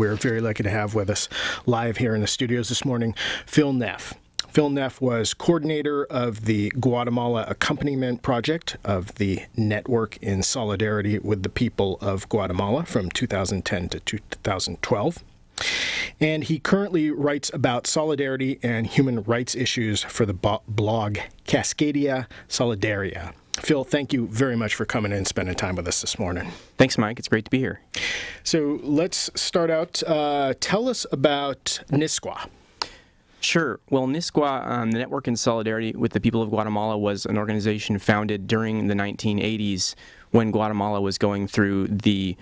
We're very lucky to have with us live here in the studios this morning, Phil Neff. Phil Neff was coordinator of the Guatemala Accompaniment Project of the Network in Solidarity with the People of Guatemala from 2010 to 2012. And he currently writes about solidarity and human rights issues for the blog Cascadia Solidaria. Phil, thank you very much for coming in and spending time with us this morning. Thanks, Mike. It's great to be here. So let's start out. Tell us about NISGUA. Sure. Well, NISGUA, the Network in Solidarity with the People of Guatemala, was an organization founded during the 1980s when Guatemala was going through the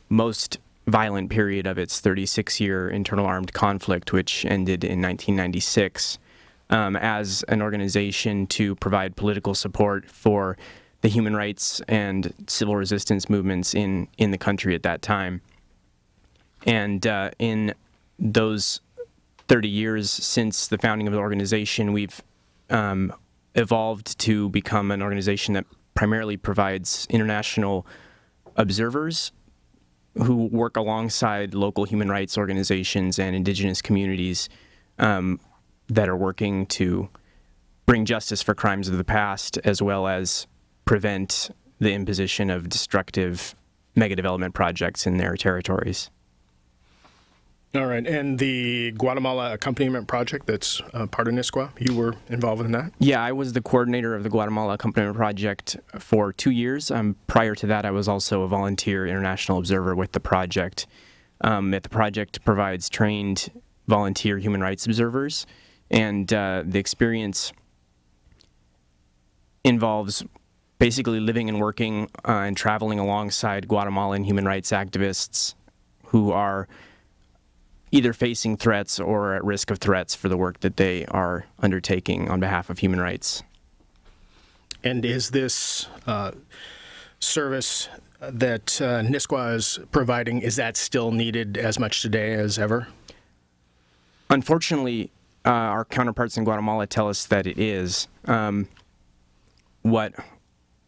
most violent period of its 36-year internal armed conflict, which ended in 1996, as an organization to provide political support for the human rights and civil resistance movements in the country at that time. And in those 30 years since the founding of the organization, we've evolved to become an organization that primarily provides international observers who work alongside local human rights organizations and indigenous communities that are working to bring justice for crimes of the past, as well as prevent the imposition of destructive megadevelopment projects in their territories. All right, and the Guatemala Accompaniment Project, that's part of NISGUA, you were involved in that? Yeah, I was the coordinator of the Guatemala Accompaniment Project for 2 years. Prior to that, I was also a volunteer international observer with the project. The project provides trained volunteer human rights observers, and the experience involves basically living and working and traveling alongside Guatemalan human rights activists who are either facing threats or at risk of threats for the work that they are undertaking on behalf of human rights. And is this service that NISGUA is providing, is that still needed as much today as ever? Unfortunately, our counterparts in Guatemala tell us that it is. What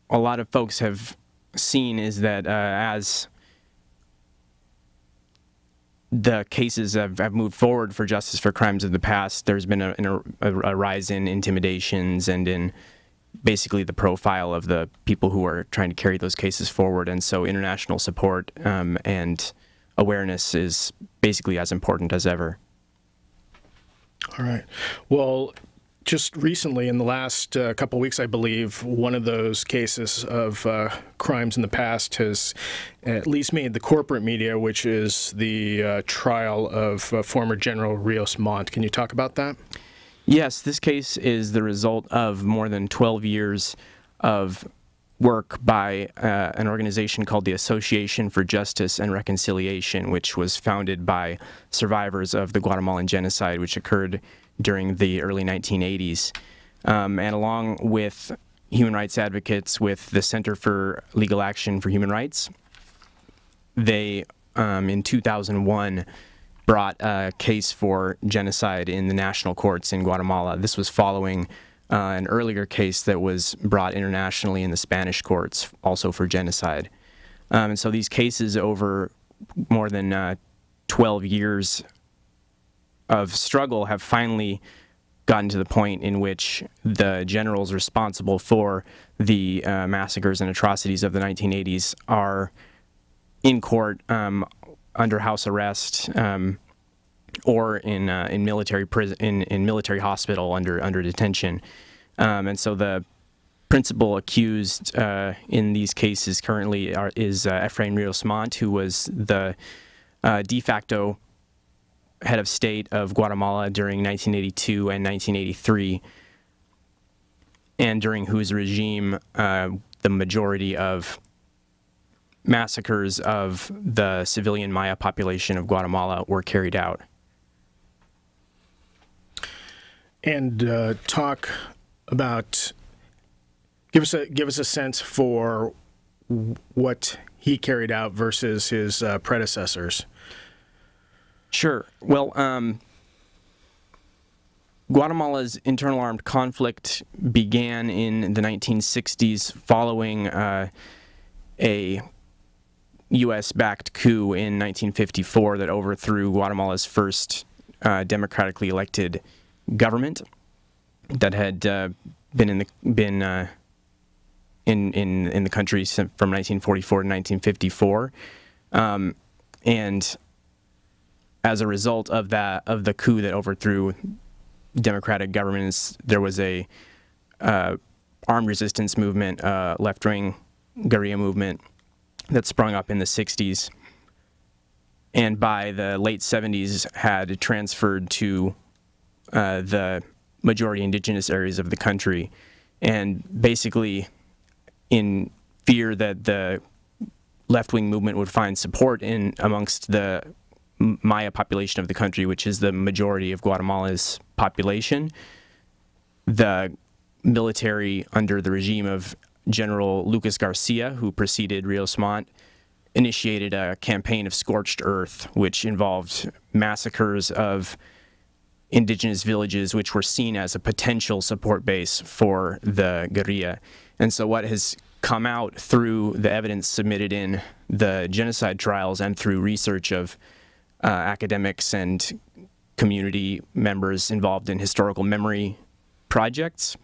a lot of folks have seen is that as the cases have moved forward for justice for crimes of the past, there's been a rise in intimidations and in basically the profile of the people who are trying to carry those cases forward. And so international support and awareness is basically as important as ever. All right. Well, just recently, in the last couple of weeks, I believe, one of those cases of crimes in the past has at least made the corporate media, which is the trial of former General Rios Montt. Can you talk about that? Yes, this case is the result of more than 12 years of work by an organization called the Association for Justice and Reconciliation, which was founded by survivors of the Guatemalan Genocide, which occurred during the early 1980s. And along with human rights advocates with the Center for Legal Action for Human Rights, they, in 2001, brought a case for genocide in the national courts in Guatemala. This was following an earlier case that was brought internationally in the Spanish courts, also for genocide. And so these cases over more than 12 years of struggle have finally gotten to the point in which the generals responsible for the massacres and atrocities of the 1980s are in court under house arrest or in military prison, in military hospital under detention. And so the principal accused in these cases currently is Efrain Rios Montt, who was the de facto head of state of Guatemala during 1982 and 1983, and during whose regime the majority of massacres of the civilian Maya population of Guatemala were carried out. And talk about, give us a sense for what he carried out versus his predecessors. Sure. Well, Guatemala's internal armed conflict began in the 1960s following a U.S.-backed coup in 1954 that overthrew Guatemala's first democratically elected government that had been in the country from 1944 to 1954, and as a result of the coup that overthrew democratic governments, there was a armed resistance movement, left-wing guerrilla movement that sprung up in the 60s, and by the late 70s had transferred to the majority indigenous areas of the country, and basically in fear that the left-wing movement would find support amongst the Maya population of the country, which is the majority of Guatemala's population, the military under the regime of General Lucas Garcia, who preceded Rios Montt, initiated a campaign of scorched earth, which involved massacres of indigenous villages, which were seen as a potential support base for the guerrilla. And so what has come out through the evidence submitted in the genocide trials and through research of academics and community members involved in historical memory projects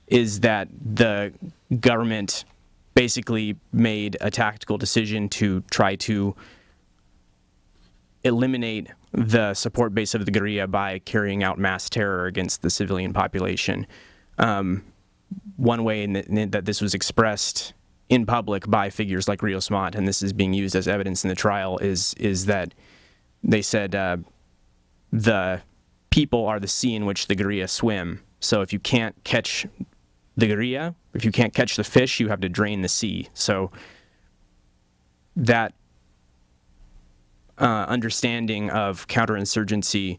is that the government basically made a tactical decision to try to eliminate the support base of the guerrilla by carrying out mass terror against the civilian population. One way that this was expressed in public by figures like Rios Montt, and this is being used as evidence in the trial, is that they said the people are the sea in which the guerrilla swim. So if you can't catch the guerrilla, if you can't catch the fish, you have to drain the sea. So that understanding of counterinsurgency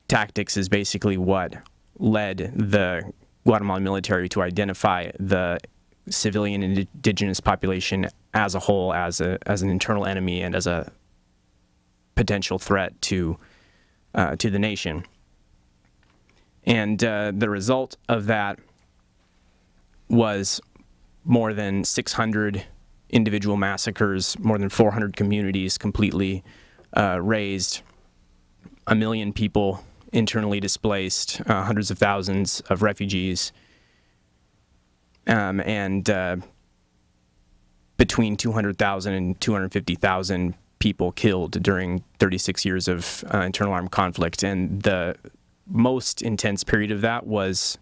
tactics is basically what led the Guatemalan military to identify the civilian and indigenous population as a whole as an internal enemy and as a potential threat to the nation. And the result of that was more than 600 individual massacres, more than 400 communities completely razed, 1 million people internally displaced, hundreds of thousands of refugees, and between 200,000 and 250,000 people killed during 36 years of internal armed conflict. And the most intense period of that was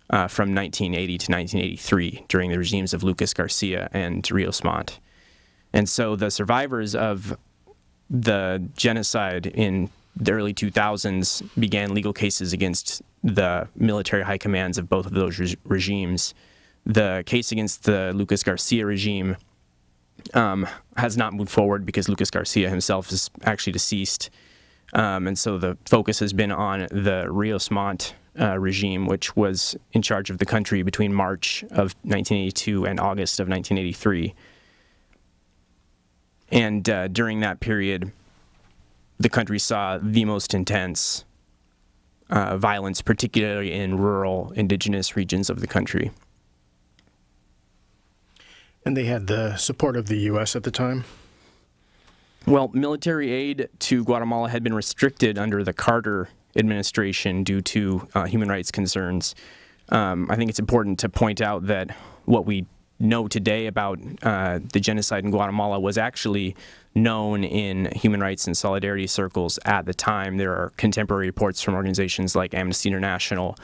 from 1980 to 1983 during the regimes of Lucas Garcia and Rios Montt. And so the survivors of the genocide in the early 2000s began legal cases against the military high commands of both of those regimes. The case against the Lucas Garcia regime has not moved forward because Lucas Garcia himself is actually deceased. And so the focus has been on the Rios Montt regime, which was in charge of the country between March of 1982 and August of 1983. And during that period, the country saw the most intense violence, particularly in rural indigenous regions of the country. And they had the support of the U.S. at the time? Well, military aid to Guatemala had been restricted under the Carter administration due to human rights concerns. I think it's important to point out that what we know today about the genocide in Guatemala was actually known in human rights and solidarity circles at the time. There are contemporary reports from organizations like Amnesty International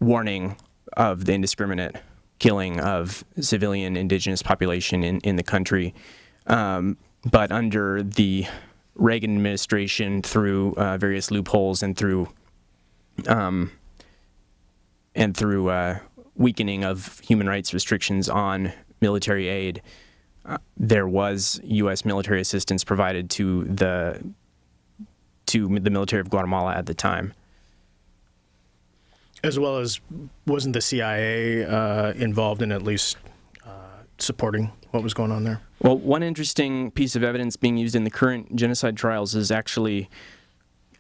warning of the indiscriminate killing of civilian indigenous population in the country. But under the Reagan administration, through various loopholes and through weakening of human rights restrictions on military aid, there was U.S. military assistance provided to the military of Guatemala at the time. As well as, wasn't the CIA involved in at least supporting what was going on there? Well, one interesting piece of evidence being used in the current genocide trials is actually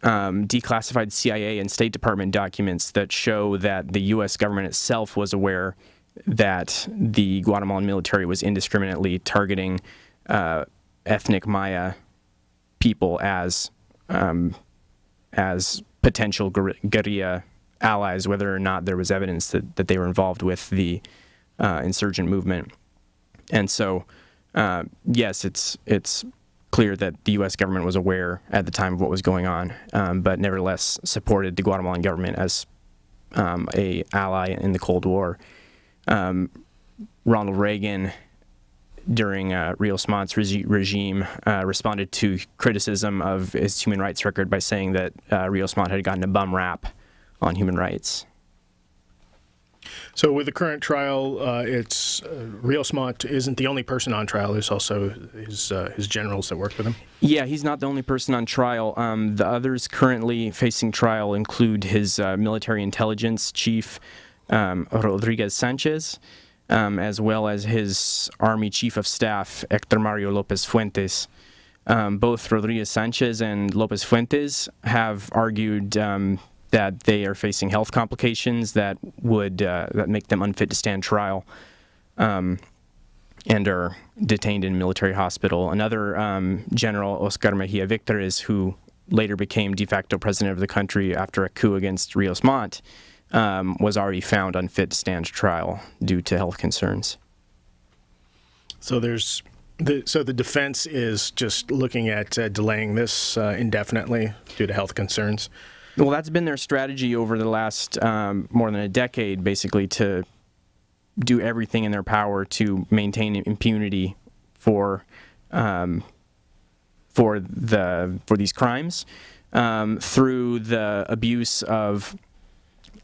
declassified CIA and State Department documents that show that the U.S. government itself was aware that the Guatemalan military was indiscriminately targeting ethnic Maya people as potential guerrilla allies, whether or not there was evidence that they were involved with the insurgent movement. And so, yes, it's clear that the U.S. government was aware at the time of what was going on, but nevertheless supported the Guatemalan government as a ally in the Cold War. Ronald Reagan, during Rios Montt's regime, responded to criticism of his human rights record by saying that Rios Montt had gotten a bum rap on human rights. So with the current trial, it's Rios Montt isn't the only person on trial. There's also his generals that worked with him. Yeah, he's not the only person on trial. The others currently facing trial include his military intelligence chief, Rodriguez Sanchez, as well as his Army Chief of Staff, Héctor Mario López Fuentes. Both Rodriguez Sanchez and López Fuentes have argued that they are facing health complications that would that make them unfit to stand trial, and are detained in a military hospital. Another General Oscar Mejia Victorez, who later became de facto president of the country after a coup against Rios Montt, was already found unfit to stand trial due to health concerns. So the defense is just looking at delaying this indefinitely due to health concerns. Well, that's been their strategy over the last more than a decade, basically, to do everything in their power to maintain impunity for these crimes through the abuse of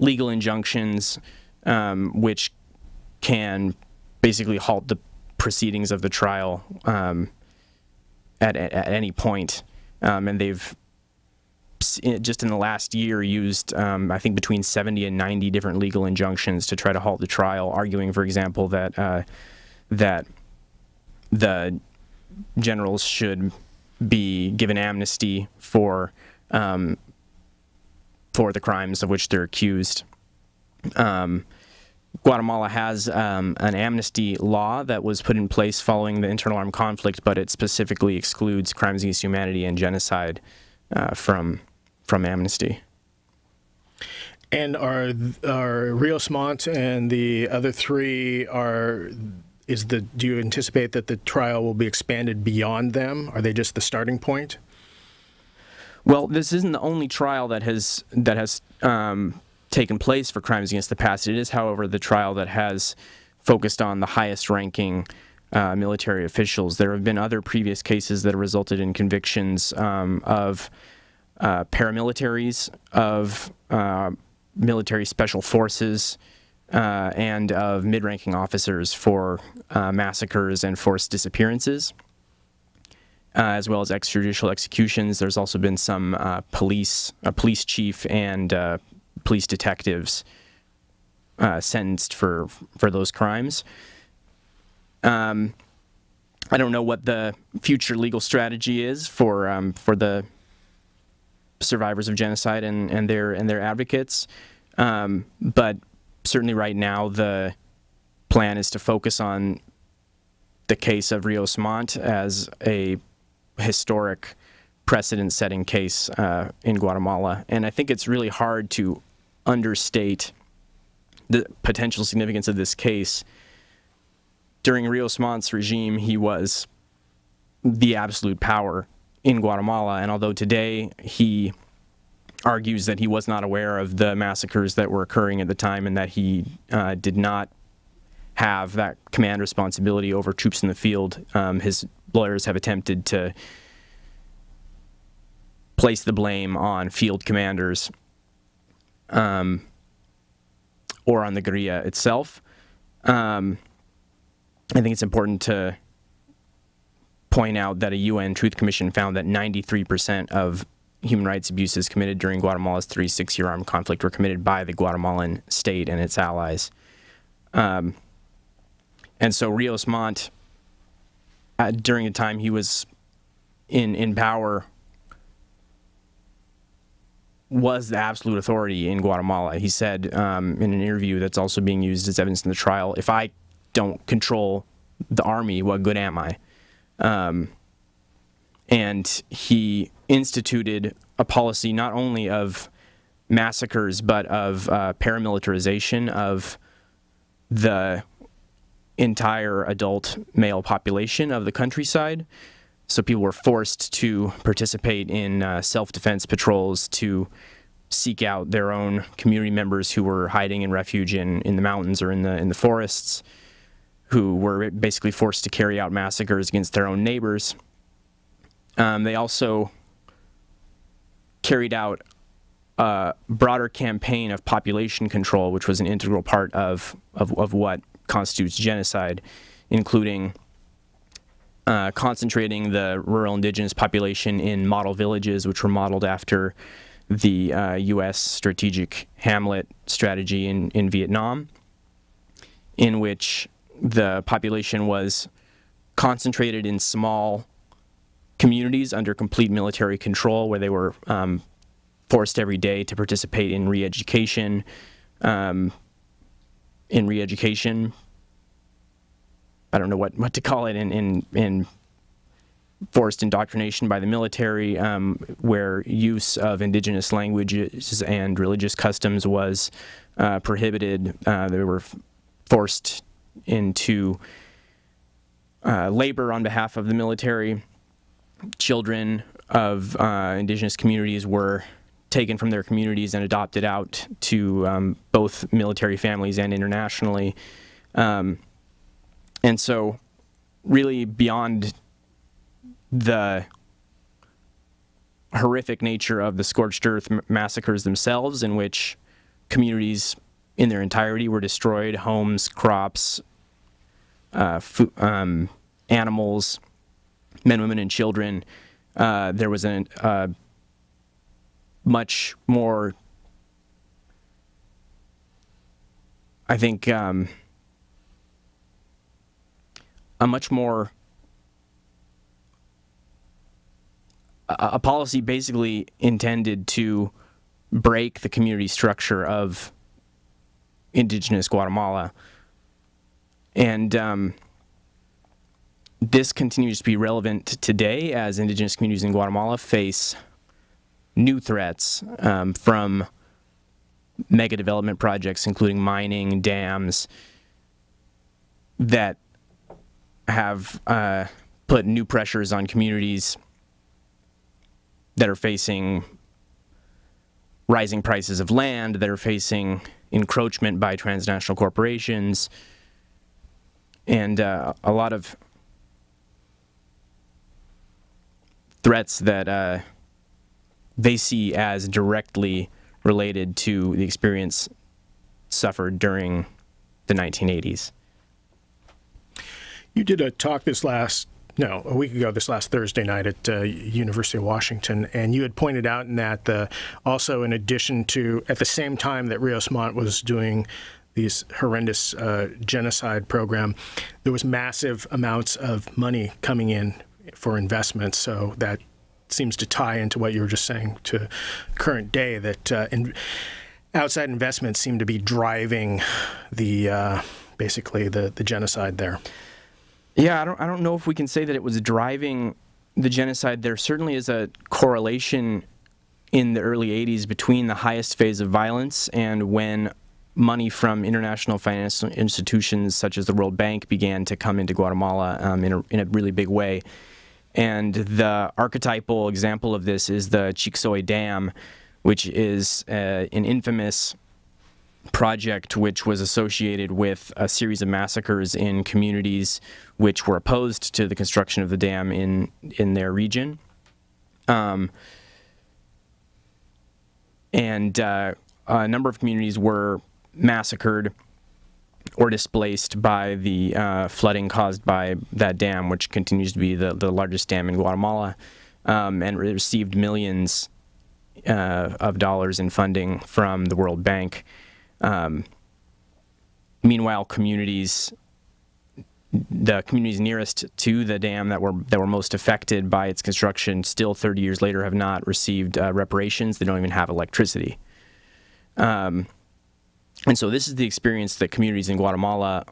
legal injunctions, which can basically halt the proceedings of the trial at any point. And they've just in the last year used, I think, between 70 and 90 different legal injunctions to try to halt the trial, arguing, for example, that that the generals should be given amnesty for the crimes of which they're accused. Guatemala has an amnesty law that was put in place following the internal armed conflict, but it specifically excludes crimes against humanity and genocide from amnesty. And are Rios Montt and the other three do you anticipate that the trial will be expanded beyond them? Are they just the starting point? Well, this isn't the only trial that has taken place for crimes against the past. It is, however, the trial that has focused on the highest-ranking military officials. There have been other previous cases that have resulted in convictions of paramilitaries, of military special forces, and of mid-ranking officers for massacres and forced disappearances, as well as extrajudicial executions. There's also been some a police chief and police detectives sentenced for those crimes. I don't know what the future legal strategy is for the survivors of genocide and their advocates, but certainly right now the plan is to focus on the case of Rios Montt as a historic precedent-setting case in Guatemala. And I think it's really hard to understate the potential significance of this case. During Rios Montt's regime, he was the absolute power in Guatemala, and although today he argues that he was not aware of the massacres that were occurring at the time and that he did not have that command responsibility over troops in the field, his lawyers have attempted to place the blame on field commanders or on the guerrilla itself. I think it's important to point out that a UN Truth Commission found that 93% of human rights abuses committed during Guatemala's 36-year armed conflict were committed by the Guatemalan state and its allies. And so Rios Montt, during the time he was in power, was the absolute authority in Guatemala. He said in an interview that's also being used as evidence in the trial, "If I don't control the army, what good am I?" And he instituted a policy not only of massacres, but of paramilitarization of the entire adult male population of the countryside. So people were forced to participate in self-defense patrols to seek out their own community members who were hiding in refuge in the mountains or in the forests, who were basically forced to carry out massacres against their own neighbors. They also carried out a broader campaign of population control, which was an integral part of what constitutes genocide, including concentrating the rural indigenous population in model villages, which were modeled after the U.S. strategic hamlet strategy in Vietnam, in which the population was concentrated in small communities under complete military control, where they were forced every day to participate in re-education. I don't know what to call it, in forced indoctrination by the military, where use of indigenous languages and religious customs was prohibited. They were forced into labor on behalf of the military. Children of indigenous communities were taken from their communities and adopted out to both military families and internationally. And so really beyond the horrific nature of the scorched earth massacres themselves, in which communities in their entirety were destroyed, homes, crops, animals, men, women, and children, there was a much more, I think, a policy basically intended to break the community structure of indigenous Guatemala. And this continues to be relevant today as indigenous communities in Guatemala face new threats from mega development projects, including mining, dams, that have put new pressures on communities that are facing rising prices of land, that are facing encroachment by transnational corporations, and a lot of threats that they see as directly related to the experience suffered during the 1980s. You did a talk a week ago, this last Thursday night at University of Washington, and you had pointed out in that also in addition to, at the same time that Rios Montt was doing these horrendous genocide program, there was massive amounts of money coming in for investments. So that seems to tie into what you were just saying to current day, that outside investments seem to be driving the basically the genocide there. Yeah, I don't know if we can say that it was driving the genocide. There certainly is a correlation in the early 80s between the highest phase of violence and when money from international financial institutions such as the World Bank began to come into Guatemala in a really big way. And the archetypal example of this is the Chicxoy Dam, which is an infamous project which was associated with a series of massacres in communities which were opposed to the construction of the dam in their region. And a number of communities were massacred or displaced by the flooding caused by that dam, which continues to be the largest dam in Guatemala, and it received millions of dollars in funding from the World Bank. Meanwhile, the communities nearest to the dam that were most affected by its construction still 30 years later have not received reparations. They don't even have electricity. And so this is the experience that communities in Guatemala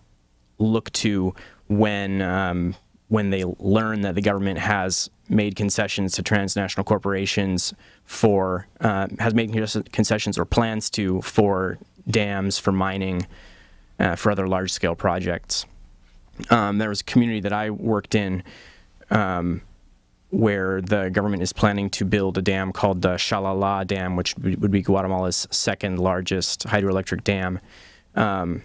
look to when when they learn that the government has made concessions to transnational corporations has made concessions or plans to for dams, for mining, for other large-scale projects. There was a community that I worked in where the government is planning to build a dam called the Shalala Dam, which would be Guatemala's second largest hydroelectric dam. And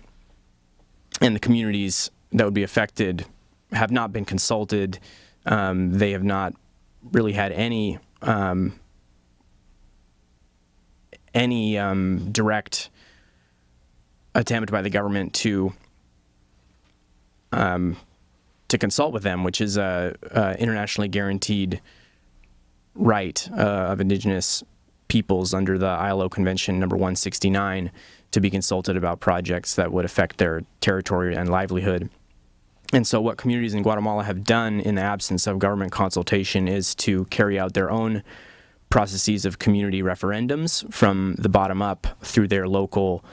the communities that would be affected have not been consulted. They have not really had any direct attempt by the government to consult with them, which is a internationally guaranteed right of indigenous peoples under the ILO Convention number 169 to be consulted about projects that would affect their territory and livelihood. And so what communities in Guatemala have done in the absence of government consultation is to carry out their own processes of community referendums from the bottom up through their local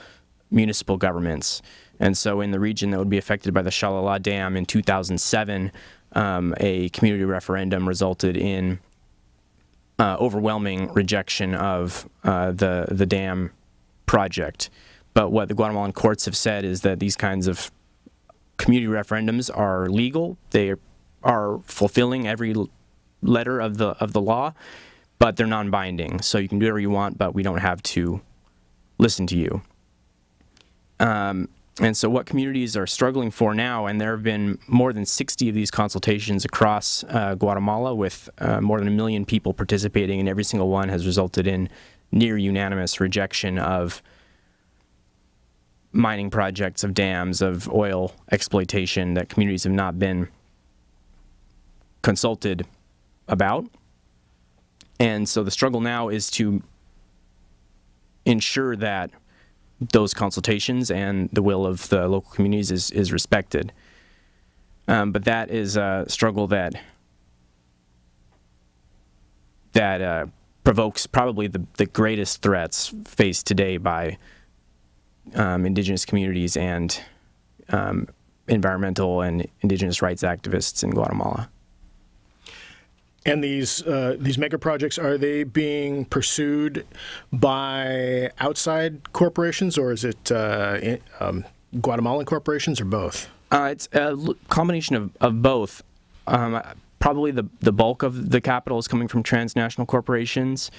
municipal governments. And so in the region that would be affected by the Shalala Dam in 2007, a community referendum resulted in overwhelming rejection of the dam project. But what the Guatemalan courts have said is that these kinds of community referendums are legal. They are fulfilling every letter of the law, but they're non-binding. So you can do whatever you want, but we don't have to listen to you. And so what communities are struggling for now, and there have been more than 60 of these consultations across Guatemala with more than 1 million people participating, and every single one has resulted in near unanimous rejection of mining projects, of dams, of oil exploitation that communities have not been consulted about. And so the struggle now is to ensure that those consultations and the will of the local communities is respected. But that is a struggle that provokes probably the greatest threats faced today by indigenous communities and environmental and indigenous rights activists in Guatemala. And these mega projects, are they being pursued by outside corporations, or is it Guatemalan corporations, or both? It's a combination of both. Probably the bulk of the capital is coming from transnational corporations.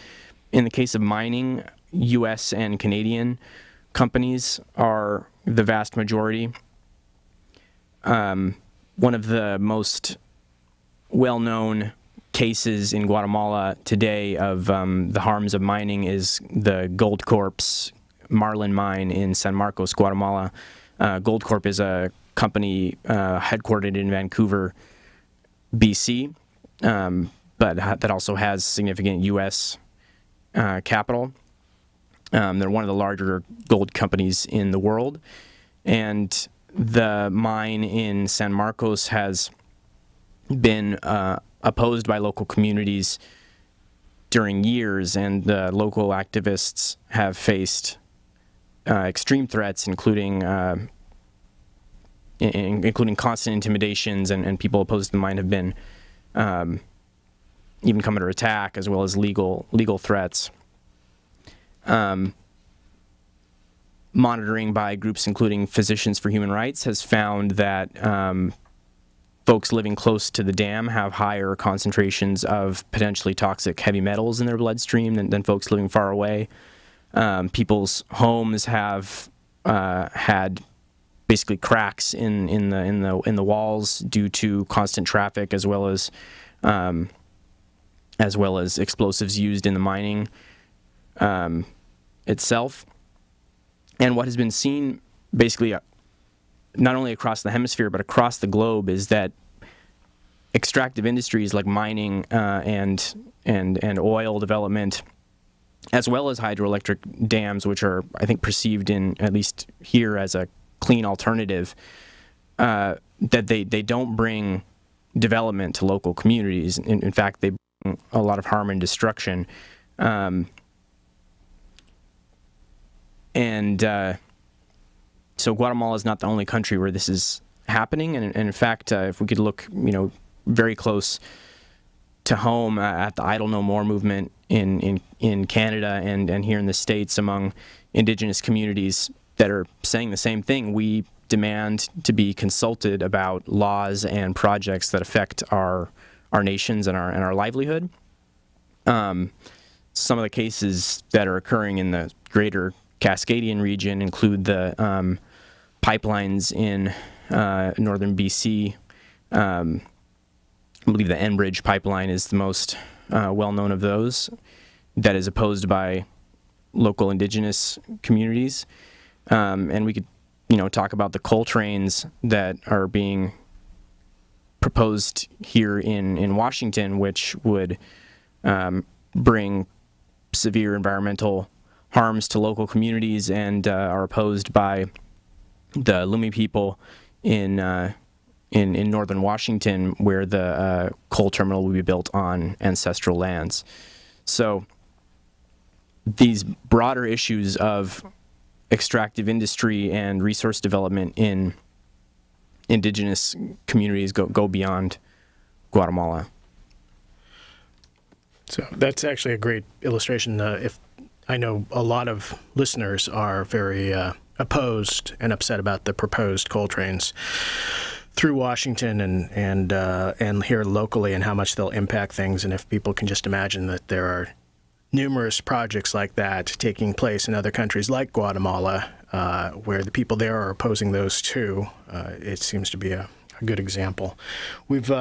In the case of mining, U.S. and Canadian companies are the vast majority. One of the most well-known cases in Guatemala today of the harms of mining is the Goldcorp's Marlin mine in San Marcos, Guatemala. Goldcorp is a company headquartered in Vancouver, BC, but that also has significant U.S. capital. They're one of the larger gold companies in the world, and the mine in San Marcos has been opposed by local communities during years, and the local activists have faced extreme threats, including constant intimidations, and people opposed to the mine have been even come under attack, as well as legal threats. Monitoring by groups including Physicians for Human Rights has found that folks living close to the dam have higher concentrations of potentially toxic heavy metals in their bloodstream than folks living far away. People's homes have had basically cracks in the walls due to constant traffic, as well as explosives used in the mining itself. And what has been seen basically not only across the hemisphere but across the globe is that extractive industries like mining and oil development, as well as hydroelectric dams, which are, I think, perceived in, at least here, as a clean alternative, that they don't bring development to local communities. In fact, they bring a lot of harm and destruction. So Guatemala is not the only country where this is happening, and in fact, if we could look, very close to home at the Idle No More movement in Canada and here in the States among Indigenous communities that are saying the same thing. We demand to be consulted about laws and projects that affect our nations and our livelihood. Some of the cases that are occurring in the greater Cascadian region include the pipelines in northern BC. I believe the Enbridge pipeline is the most well-known of those that is opposed by local Indigenous communities. And we could, talk about the coal trains that are being proposed here in Washington, which would bring severe environmental harms to local communities and are opposed by the Lumi people in northern Washington, where the coal terminal will be built on ancestral lands. So these broader issues of extractive industry and resource development in Indigenous communities go beyond Guatemala. So that's actually a great illustration. If I know a lot of listeners are very opposed and upset about the proposed coal trains through Washington and here locally, and how much they'll impact things. And if people can just imagine that there are numerous projects like that taking place in other countries like Guatemala, where the people there are opposing those too, it seems to be a good example. We've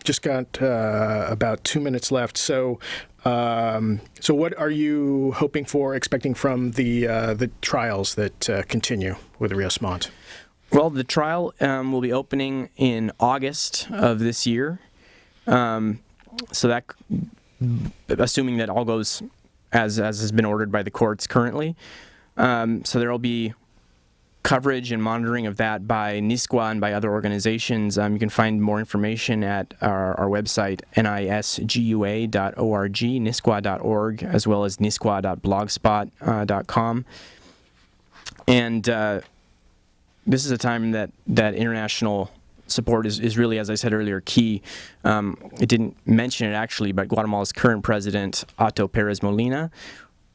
just got about 2 minutes left. So, so what are you hoping for, expecting from the trials that continue with Rios Montt? Well, the trial will be opening in August of this year. So that, assuming that all goes as has been ordered by the courts currently. So there will be coverage and monitoring of that by NISGUA and by other organizations. You can find more information at our website, nisgua.org, nisgua.org, as well as nisgua.blogspot.com. And this is a time that international support is really, as I said earlier, key. It didn't mention it actually, but Guatemala's current president, Otto Perez Molina,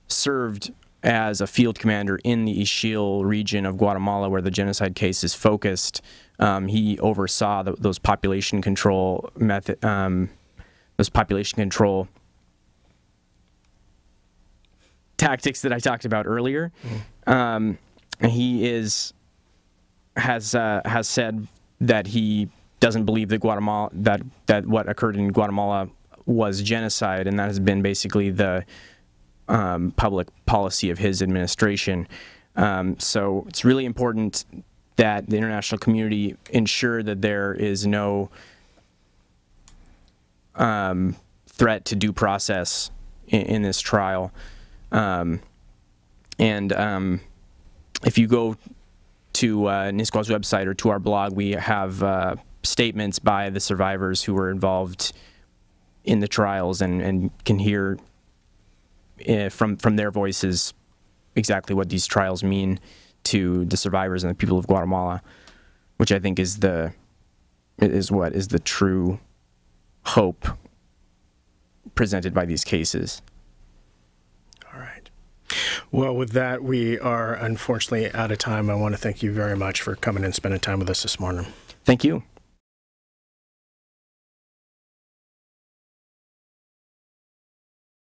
served as a field commander in the Ixil region of Guatemala, where the genocide case is focused. He oversaw those population control tactics that I talked about earlier. He has said that he doesn't believe that that what occurred in Guatemala was genocide, and that has been basically the public policy of his administration. So it's really important that the international community ensure that there is no threat to due process in this trial. If you go to NISGUA's website or to our blog, we have statements by the survivors who were involved in the trials and can hear from their voices exactly what these trials mean to the survivors and the people of Guatemala, which I think is the true hope presented by these cases. All right. Well, with that, we are unfortunately out of time. I want to thank you very much for coming and spending time with us this morning. Thank you.